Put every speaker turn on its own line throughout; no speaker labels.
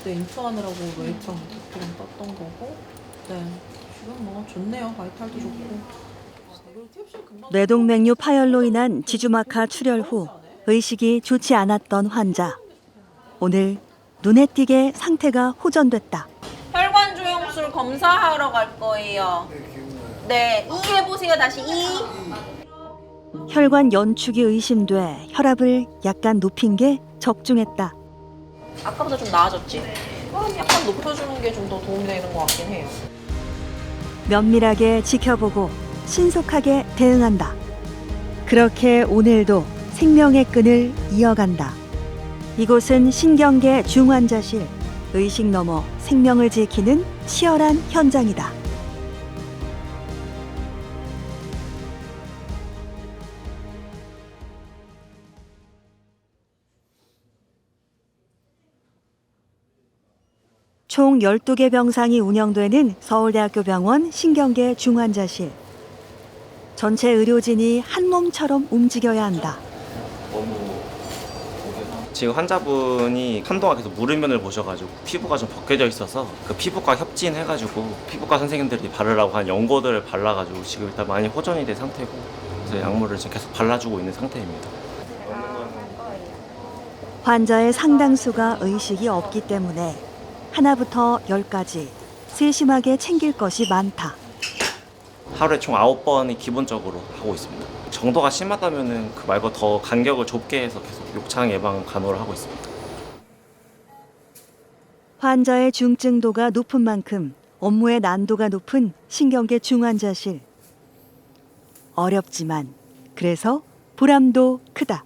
그때 인투하느라고 웨이트랑 기름 떴던 거고. 네. 지금 뭐 좋네요. 바이탈도 좋고.
뇌동맥류 파열로 인한 지주막하 출혈 후 의식이 좋지 않았던 환자. 오늘 눈에 띄게 상태가 호전됐다.
혈관 조영술 검사하러 갈 거예요. 네, 이 해보세요. 다시 이.
혈관 연축이 의심돼 혈압을 약간 높인 게 적중했다.
아까보다 좀 나아졌지? 그럼 약간 높여주는 게 좀 더 도움이 되는 것 같긴 해요.
면밀하게 지켜보고 신속하게 대응한다. 그렇게 오늘도 생명의 끈을 이어간다. 이곳은 신경계 중환자실. 의식 넘어 생명을 지키는 치열한 현장이다. 총 12개 병상이 운영되는 서울대학교 병원 신경계 중환자실. 전체 의료진이 한 몸처럼 움직여야 한다.
지금 환자분이 한동안 계속 무르면을 보셔가지고 피부가 좀 벗겨져 있어서 그 피부과 협진해가지고 피부과 선생님들이 바르라고 한 연고들을 발라가지고 지금 일단 많이 호전이 된 상태고, 그래서 약물을 지금 계속 발라주고 있는 상태입니다.
환자의 상당수가 의식이 없기 때문에 하나부터 10까지 세심하게 챙길 것이 많다.
하루에 총 9번이 기본적으로 하고 있습니다. 정도가 심하다면은 그 말고 더 간격을 좁게 해서 계속 욕창 예방 간호를 하고 있습니다.
환자의 중증도가 높은 만큼 업무의 난도가 높은 신경계 중환자실. 어렵지만 그래서 보람도 크다.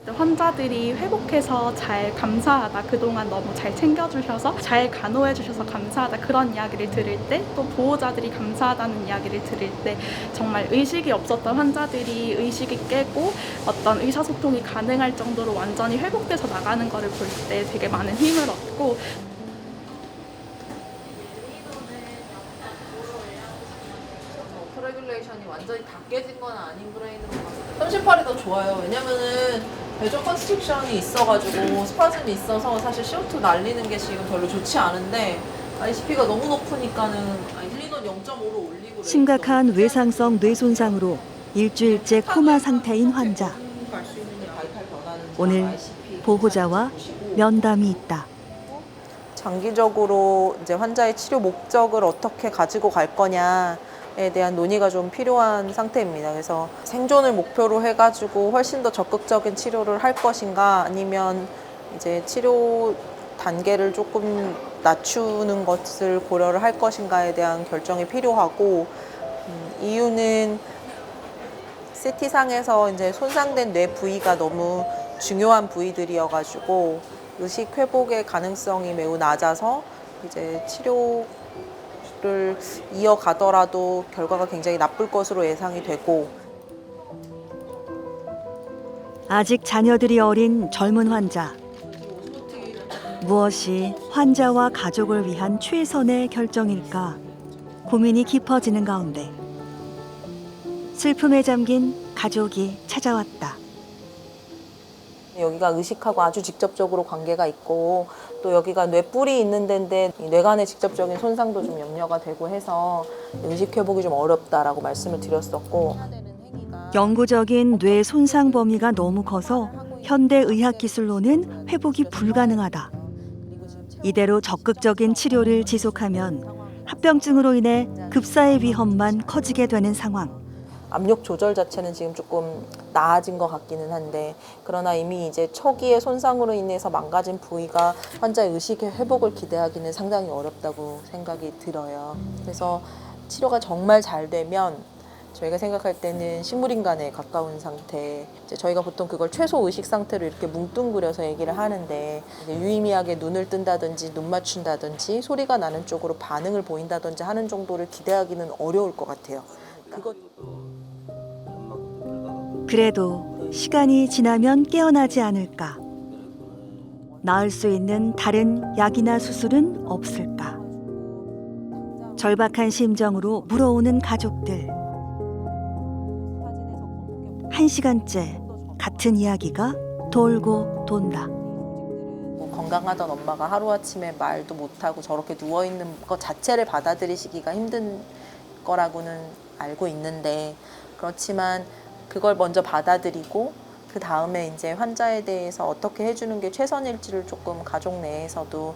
환자들이 회복해서 잘 감사하다, 그동안 너무 잘 챙겨주셔서 잘 간호해 주셔서 감사하다, 그런 이야기를 들을 때, 또 보호자들이 감사하다는 이야기를 들을 때 정말 의식이 없었던 환자들이 의식이 깨고 어떤 의사소통이 가능할 정도로 완전히 회복돼서 나가는 거를 볼 때 되게 많은 힘을 얻고,
오토레귤레이션이 완전히 다 깨진 건 아닌 브레인으로 봤어요. 38이 더 좋아요. 왜냐면은 배조 컨스트릭션이 있어가지고 스파즘이 있어서 사실 CO2 날리는 게 지금 별로 좋지 않은데 ICP가 너무 높으니까는 힐리돈 0.5로 올리고
심각한 외상성 뇌손상으로 일주일째 코마 상태인 환자. 오늘 보호자와 면담이 있다.
장기적으로 이제 환자의 치료 목적을 어떻게 가지고 갈 거냐에 대한 논의가 좀 필요한 상태입니다. 그래서 생존을 목표로 해가지고 훨씬 더 적극적인 치료를 할 것인가, 아니면 이제 치료 단계를 조금 낮추는 것을 고려를 할 것인가에 대한 결정이 필요하고, 이유는 CT상에서 이제 손상된 뇌 부위가 너무 중요한 부위들이어가지고 의식 회복의 가능성이 매우 낮아서 이제 치료를 이어가더라도 결과가 굉장히 나쁠 것으로 예상이 되고.
아직 자녀들이 어린 젊은 환자. 무엇이 환자와 가족을 위한 최선의 결정일까 고민이 깊어지는 가운데 슬픔에 잠긴 가족이 찾아왔다.
여기가 의식하고 아주 직접적으로 관계가 있고, 또 여기가 뇌뿔이 있는 데인데 뇌간의 직접적인 손상도 좀 염려가 되고 해서 의식 회복이 좀 어렵다라고 말씀을 드렸었고,
영구적인 뇌 손상 범위가 너무 커서 현대 의학 기술로는 회복이 불가능하다. 이대로 적극적인 치료를 지속하면 합병증으로 인해 급사의 위험만 커지게 되는 상황.
압력 조절 자체는 지금 조금 나아진 것 같기는 한데, 그러나 이미 이제 초기의 손상으로 인해서 망가진 부위가 환자의 의식의 회복을 기대하기는 상당히 어렵다고 생각이 들어요. 그래서 치료가 정말 잘 되면 저희가 생각할 때는 식물인간에 가까운 상태, 이제 저희가 보통 그걸 최소 의식 상태로 이렇게 뭉뚱그려서 얘기를 하는데, 유의미하게 눈을 뜬다든지 눈 맞춘다든지 소리가 나는 쪽으로 반응을 보인다든지 하는 정도를 기대하기는 어려울 것 같아요.
그래도 시간이 지나면 깨어나지 않을까? 나을 수 있는 다른 약이나 수술은 없을까? 절박한 심정으로 물어오는 가족들. 1시간째 같은 이야기가 돌고 돈다.
건강하던 엄마가 하루아침에 말도 못하고 저렇게 누워있는 것 자체를 받아들이시기가 힘든 거라고는 알고 있는데, 그렇지만 그걸 먼저 받아들이고 그 다음에 이제 환자에 대해서 어떻게 해주는 게 최선일지를 조금 가족 내에서도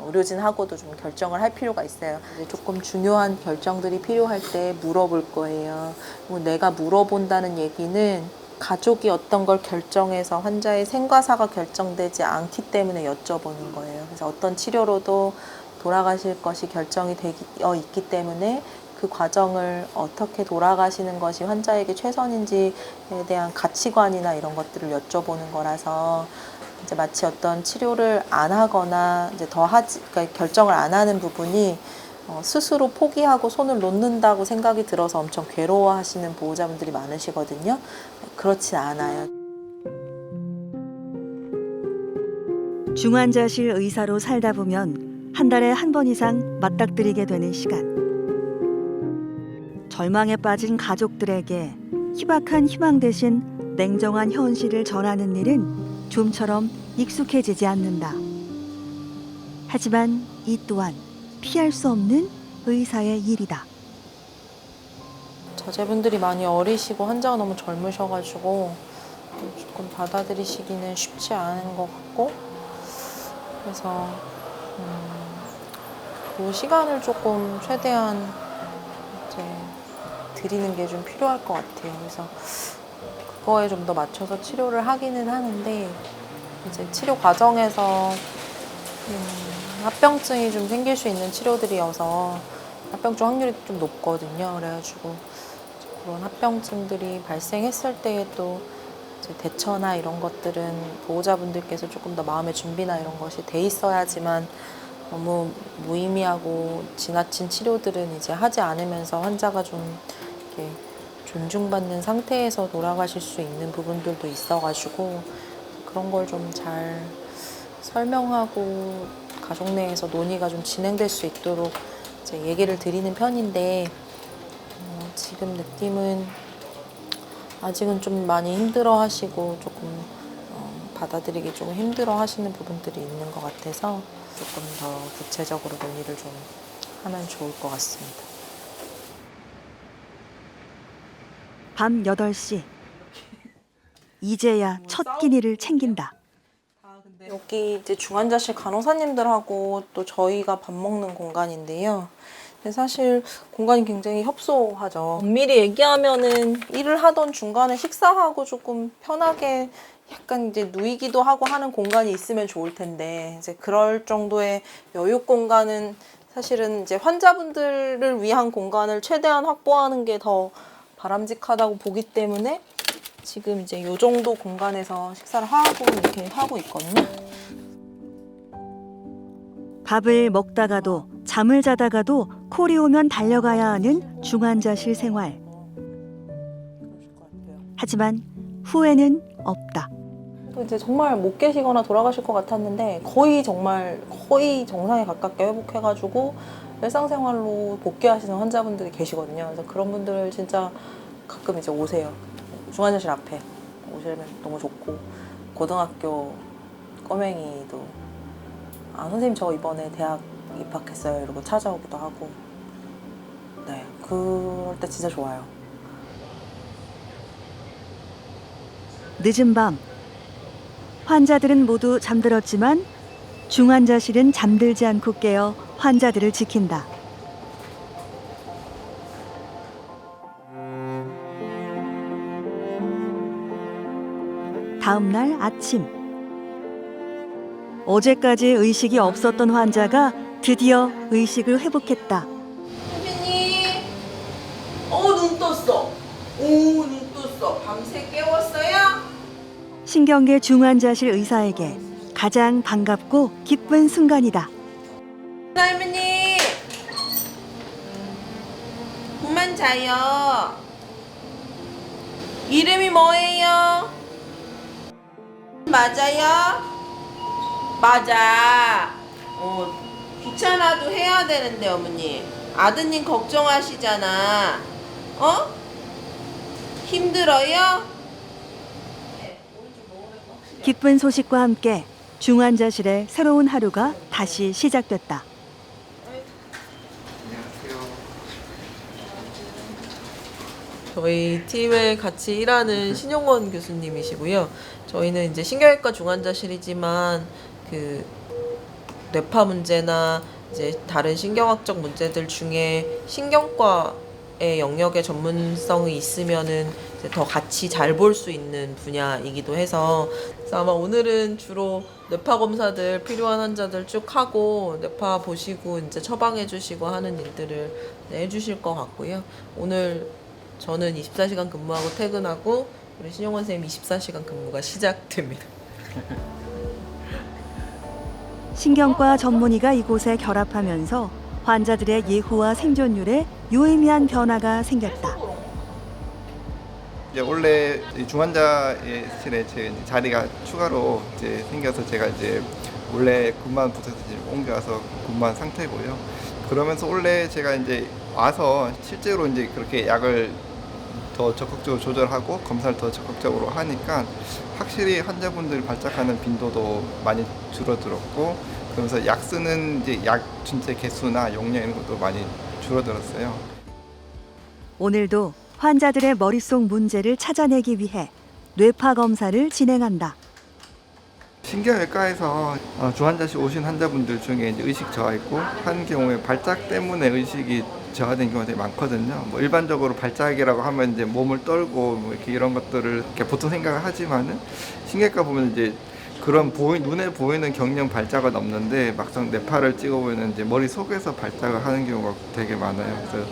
의료진하고도 좀 결정을 할 필요가 있어요. 이제 조금 중요한 결정들이 필요할 때 물어볼 거예요. 내가 물어본다는 얘기는 가족이 어떤 걸 결정해서 환자의 생과사가 결정되지 않기 때문에 여쭤보는 거예요. 그래서 어떤 치료로도 돌아가실 것이 결정이 되어 있기 때문에 그 과정을 어떻게 돌아가시는 것이 환자에게 최선인지에 대한 가치관이나 이런 것들을 여쭤보는 거라서, 이제 마치 어떤 치료를 안 하거나 이제 그러니까 결정을 안 하는 부분이 스스로 포기하고 손을 놓는다고 생각이 들어서 엄청 괴로워하시는 보호자분들이 많으시거든요. 그렇진 않아요.
중환자실 의사로 살다 보면 한 달에 한 번 이상 맞닥뜨리게 되는 시간. 절망에 빠진 가족들에게 희박한 희망 대신 냉정한 현실을 전하는 일은 좀처럼 익숙해지지 않는다. 하지만 이 또한 피할 수 없는 의사의 일이다.
저자분들이 많이 어리시고 환자가 너무 젊으셔가지고 조금 받아들이시기는 쉽지 않은 것 같고, 그래서 그 시간을 조금 최대한 이제 드리는 게 좀 필요할 것 같아요. 그래서 그거에 좀 더 맞춰서 치료를 하기는 하는데, 이제 치료 과정에서 합병증이 좀 생길 수 있는 치료들이어서 합병증 확률이 좀 높거든요. 그래가지고 그런 합병증들이 발생했을 때에 또 이제 대처나 이런 것들은 보호자분들께서 조금 더 마음의 준비나 이런 것이 돼 있어야지만, 너무 무의미하고 지나친 치료들은 이제 하지 않으면서 환자가 좀 이렇게 존중받는 상태에서 돌아가실 수 있는 부분들도 있어가지고, 그런 걸 좀 잘 설명하고 가족 내에서 논의가 좀 진행될 수 있도록 이제 얘기를 드리는 편인데, 지금 느낌은 아직은 좀 많이 힘들어 하시고 조금 받아들이기 좀 힘들어 하시는 부분들이 있는 것 같아서 조금 더 구체적으로 논의를 좀 하면 좋을 것 같습니다.
밤 8시. 이제야 첫 끼니를 챙긴다.
여기 이제 중환자실 간호사님들하고 또 저희가 밥 먹는 공간인데요. 근데 사실 공간이 굉장히 협소하죠. 엄밀히 얘기하면은 일을 하던 중간에 식사하고 조금 편하게 약간 이제 누이기도 하고 하는 공간이 있으면 좋을 텐데, 이제 그럴 정도의 여유 공간은 사실은 이제 환자분들을 위한 공간을 최대한 확보하는 게 더 바람직하다고 보기 때문에 지금 이제 이 정도 공간에서 식사를 하고 이렇게 하고 있거든요.
밥을 먹다가도 잠을 자다가도 콜이 오면 달려가야 하는 중환자실 생활. 하지만 후회는 없다.
또 이제 정말 못 계시거나 돌아가실 것 같았는데 거의 정상에 가깝게 회복해가지고 일상생활로 복귀하시는 환자분들이 계시거든요. 그래서 그런 분들 진짜 가끔 이제 오세요. 중환자실 앞에 오시면 너무 좋고, 고등학교 꼬맹이도 선생님 저 이번에 대학 입학했어요 이러고 찾아오기도 하고, 네, 그럴 때 진짜 좋아요.
늦은 밤. 환자들은 모두 잠들었지만 중환자실은 잠들지 않고 깨어 환자들을 지킨다. 다음 날 아침. 어제까지 의식이 없었던 환자가 드디어 의식을 회복했다.
선생님, 눈 떴어. 눈 떴어. 밤새 깨웠어요?
신경계 중환자실 의사에게 가장 반갑고 기쁜 순간이다.
할머니, 그만 자요. 이름이 뭐예요? 맞아요? 맞아. 귀찮아도 해야 되는데 어머니. 아드님 걱정하시잖아. 힘들어요?
기쁜 소식과 함께 중환자실의 새로운 하루가 다시 시작됐다.
저희 팀에 같이 일하는 신용원 교수님이시고요. 저희는 이제 신경외과 중환자실이지만 그 뇌파 문제나 이제 다른 신경학적 문제들 중에 신경과의 영역의 전문성이 있으면은 이제 더 같이 잘 볼 수 있는 분야이기도 해서 그래서 아마 오늘은 주로 뇌파 검사들 필요한 환자들 쭉 하고 뇌파 보시고 이제 처방해 주시고 하는 일들을 해 주실 것 같고요. 오늘 저는 24시간 근무하고 퇴근하고 우리 신용원 선생님 24시간 근무가 시작됩니다.
신경과 전문의가 이곳에 결합하면서 환자들의 예후와 생존율에 유의미한 변화가 생겼다.
이제 원래 이 중환자실에 제 자리가 추가로 이제 생겨서 제가 이제 원래 근무한 부서에서 이제 옮겨와서 근무한 상태고요. 그러면서 원래 제가 이제 와서 실제로 이제 그렇게 약을 더 적극적으로 조절하고 검사를 더 적극적으로 하니까 확실히 환자분들이 발작하는 빈도도 많이 줄어들었고, 그러면서 약 쓰는 이제 약 전체 개수나 용량 이런 것도 많이 줄어들었어요.
오늘도 환자들의 머릿속 문제를 찾아내기 위해 뇌파 검사를 진행한다.
신경외과에서 중환자실 오신 환자분들 중에 이제 의식 저하 있고 한 경우에 발작 때문에 의식이 저하된 경우가 되게 많거든요. 뭐 일반적으로 발작이라고 하면 이제 몸을 떨고 뭐 이렇게 이런 것들을 이렇게 보통 생각을 하지만은 신경외과 보면 이제 그런 눈에 보이는 경련 발작은 없는데 막상 뇌파를 찍어보면 이제 머리 속에서 발작을 하는 경우가 되게 많아요. 그래서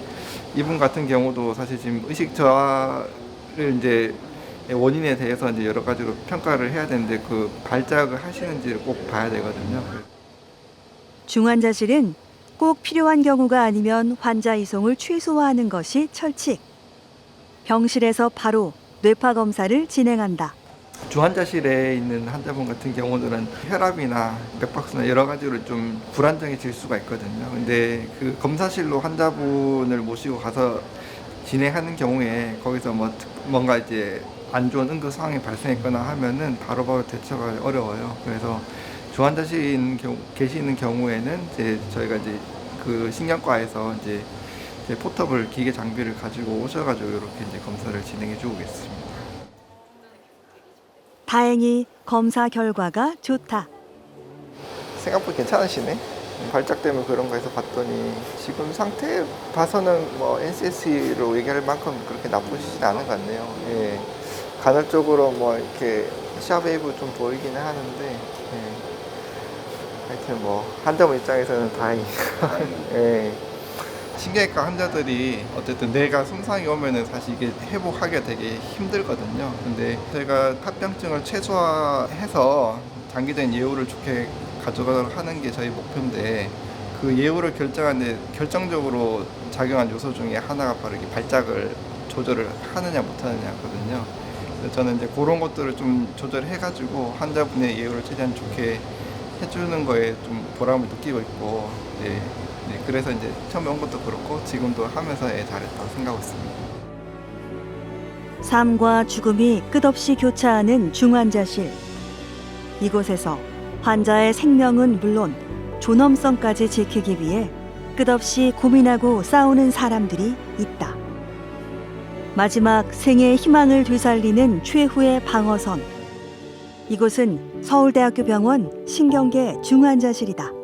이분 같은 경우도 사실 지금 의식 저하를 이제 원인에 대해서 이제 여러 가지로 평가를 해야 되는데 그 발작을 하시는지를 꼭 봐야 되거든요.
중환자실은 꼭 필요한 경우가 아니면 환자 이송을 최소화하는 것이 철칙. 병실에서 바로 뇌파 검사를 진행한다.
중환자실에 있는 환자분 같은 경우들은 혈압이나 맥박수나 여러 가지로 좀 불안정해질 수가 있거든요. 근데 그 검사실로 환자분을 모시고 가서 진행하는 경우에 거기서 뭔가 이제 안 좋은 응급 상황이 발생했거나 하면은 바로바로 대처가 어려워요. 그래서 중환자실에 계시는 경우에는 이제 저희가 이제 그 신경과에서 이제 포터블 기계 장비를 가지고 오셔가지고 이렇게 이제 검사를 진행해 주고 있습니다.
다행히 검사 결과가 좋다.
생각보다 괜찮으시네. 발작 때문에 그런 거 해서 봤더니 지금 상태 봐서는 뭐 NCS로 얘기할 만큼 그렇게 나쁘시진 않은 것 같네요. 예. 간헐적으로 뭐 이렇게 샤베이브 좀 보이기는 하는데, 예. 하여튼 뭐 환자분 입장에서는 다행이에요. 예. 신경외과 환자들이 어쨌든 뇌가 손상이 오면은 사실 이게 회복하기가 되게 힘들거든요. 근데 저희가 합병증을 최소화해서 장기적인 예후를 좋게 가져가도록 하는 게 저희 목표인데, 그 예후를 결정하는데 결정적으로 작용한 요소 중에 하나가 바로 이게 발작을 조절을 하느냐 못하느냐거든요. 그래서 저는 이제 그런 것들을 좀 조절해가지고 환자분의 예후를 최대한 좋게 해주는 거에 좀 보람을 느끼고 있고, 네, 그래서 이제 처음에 온 것도 그렇고 지금도 하면서 잘했다고 생각하고 있습니다.
삶과 죽음이 끝없이 교차하는 중환자실. 이곳에서 환자의 생명은 물론 존엄성까지 지키기 위해 끝없이 고민하고 싸우는 사람들이 있다. 마지막 생의 희망을 되살리는 최후의 방어선. 이곳은 서울대학교 병원 신경계 중환자실이다.